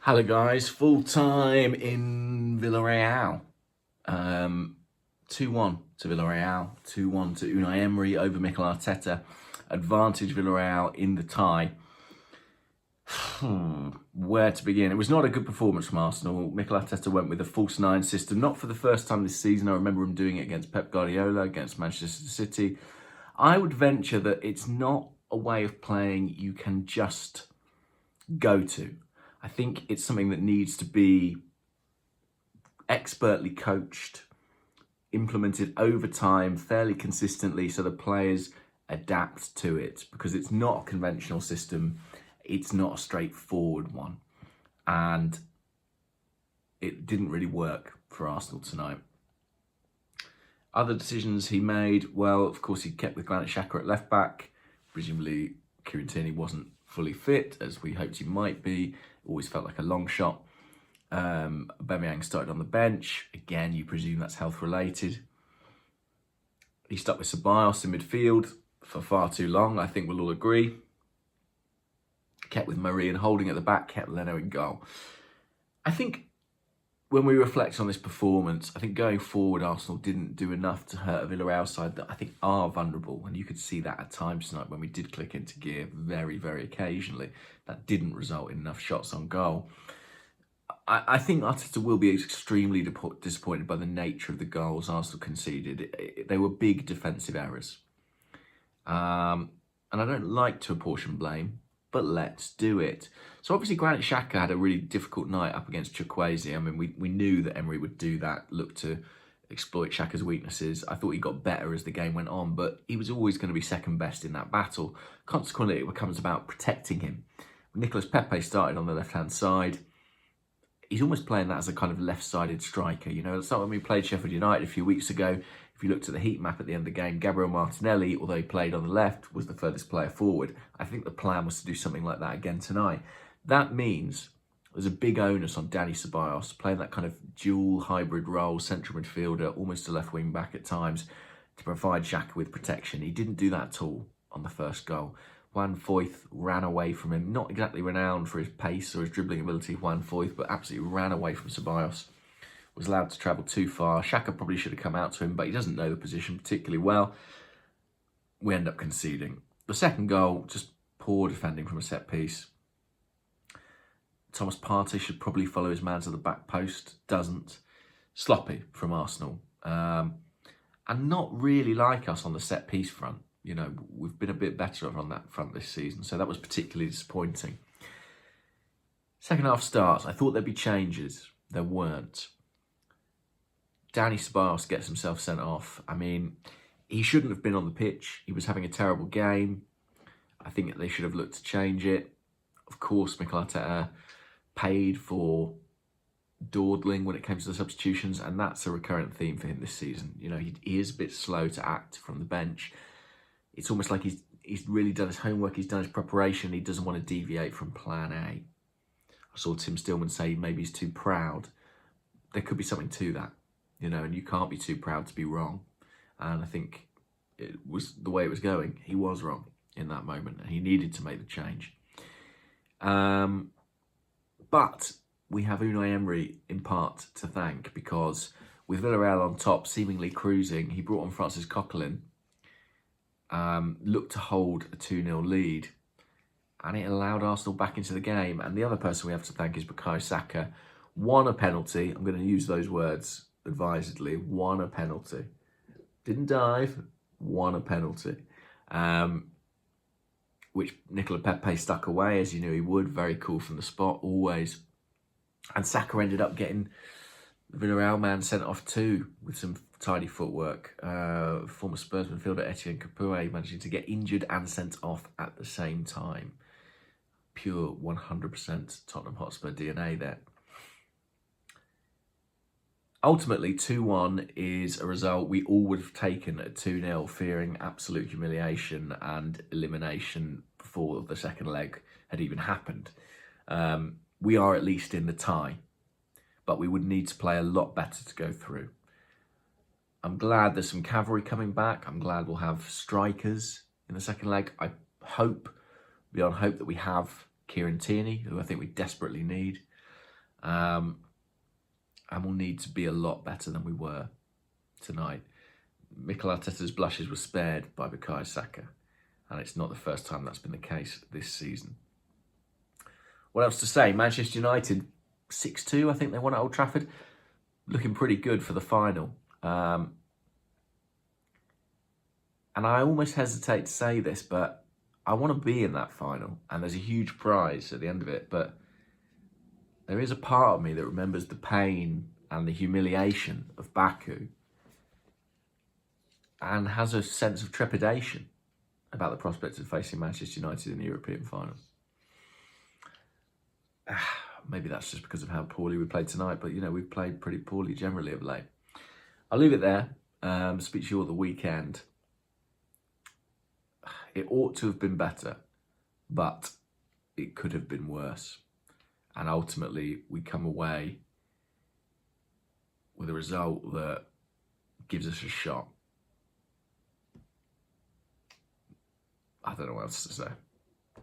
Hello guys, full time in Villarreal. 2-1 to Villarreal, 2-1 to Unai Emery over Mikel Arteta. Advantage Villarreal in the tie. Where to begin? It was not a good performance from Arsenal. Mikel Arteta went with a false nine system, not for the first time this season. I remember him doing it against Pep Guardiola, against Manchester City. I would venture that it's not a way of playing you can just go to. I think it's something that needs to be expertly coached, implemented over time, fairly consistently, so the players adapt to it, because it's not a conventional system. It's not a straightforward one. And it didn't really work for Arsenal tonight. Other decisions he made, well, of course, he kept with Granit Xhaka at left back. Presumably, Kieran Tierney wasn't fully fit, as we hoped he might be. Always felt like a long shot. Aubameyang started on the bench. Again, you presume that's health related. He stuck with Ceballos in midfield for far too long, I think we'll all agree. Kept with Murray and Holding at the back, kept Leno in goal. I think when we reflect on this performance, I think going forward, Arsenal didn't do enough to hurt a Villarreal side that I think are vulnerable. And you could see that at times tonight when we did click into gear very, very occasionally. That didn't result in enough shots on goal. I think Arteta will be extremely disappointed by the nature of the goals Arsenal conceded. They were big defensive errors. And I don't like to apportion blame, but let's do it. So obviously Granit Xhaka had a really difficult night up against Chukwueze. I mean, we knew that Emery would do that, look to exploit Xhaka's weaknesses. I thought he got better as the game went on, but he was always going to be second best in that battle. Consequently, it becomes about protecting him. When Nicolas Pepe started on the left-hand side, he's almost playing that as a kind of left-sided striker. You know, it's like when we played Sheffield United a few weeks ago. If you looked at the heat map at the end of the game, Gabriel Martinelli, although he played on the left, was the furthest player forward. I think the plan was to do something like that again tonight. That means there's a big onus on Dani Ceballos, playing that kind of dual hybrid role, central midfielder, almost a left wing back at times, to provide Xhaka with protection. He didn't do that at all on the first goal. Juan Foyth ran away from him, not exactly renowned for his pace or his dribbling ability, Juan Foyth, but absolutely ran away from Ceballos. Was allowed to travel too far. Xhaka probably should have come out to him, but he doesn't know the position particularly well. We end up conceding. The second goal, just poor defending from a set piece. Thomas Partey should probably follow his man to the back post. Doesn't. Sloppy from Arsenal. And not really like us on the set piece front. You know, we've been a bit better on that front this season, so that was particularly disappointing. Second half starts. I thought there'd be changes. There weren't. Dani Ceballos gets himself sent off. I mean, he shouldn't have been on the pitch. He was having a terrible game. I think they should have looked to change it. Of course, Mikel Arteta paid for dawdling when it came to the substitutions, and that's a recurrent theme for him this season. You know, he is a bit slow to act from the bench. It's almost like he's really done his homework, he's done his preparation, he doesn't want to deviate from plan A. I saw Tim Stillman say maybe he's too proud. There could be something to that. You know, and you can't be too proud to be wrong. And I think it was the way it was going. He was wrong in that moment, and he needed to make the change. But we have Unai Emery in part to thank, because with Villarreal on top, seemingly cruising, he brought on Francis Coquelin, looked to hold a 2-0 lead, and it allowed Arsenal back into the game. And the other person we have to thank is Bukayo Saka. Won a penalty. I'm going to use those words advisedly. Won a penalty. Didn't dive, won a penalty. Which Nicolas Pepe stuck away, as you knew he would. Very cool from the spot, always. And Saka ended up getting the Villarreal man sent off too, with some tidy footwork. Former Spurs midfielder Etienne Capoue managing to get injured and sent off at the same time. Pure 100% Tottenham Hotspur DNA there. Ultimately, 2-1 is a result we all would have taken at 2-0, fearing absolute humiliation and elimination before the second leg had even happened. We are at least in the tie, but we would need to play a lot better to go through. I'm glad there's some cavalry coming back. I'm glad we'll have strikers in the second leg. I hope, beyond hope, that we have Kieran Tierney, who I think we desperately need. And we'll need to be a lot better than we were tonight. Mikel Arteta's blushes were spared by Bukayo Saka, and it's not the first time that's been the case this season. What else to say? Manchester United, 6-2, I think they won at Old Trafford. Looking pretty good for the final. And I almost hesitate to say this, but I want to be in that final. And there's a huge prize at the end of it. But there is a part of me that remembers the pain and the humiliation of Baku and has a sense of trepidation about the prospect of facing Manchester United in the European final. Maybe that's just because of how poorly we played tonight, but, you know, we've played pretty poorly generally of late. I'll leave it there. Speak to you all the weekend. It ought to have been better, but it could have been worse. And ultimately, we come away with a result that gives us a shot. I don't know what else to say.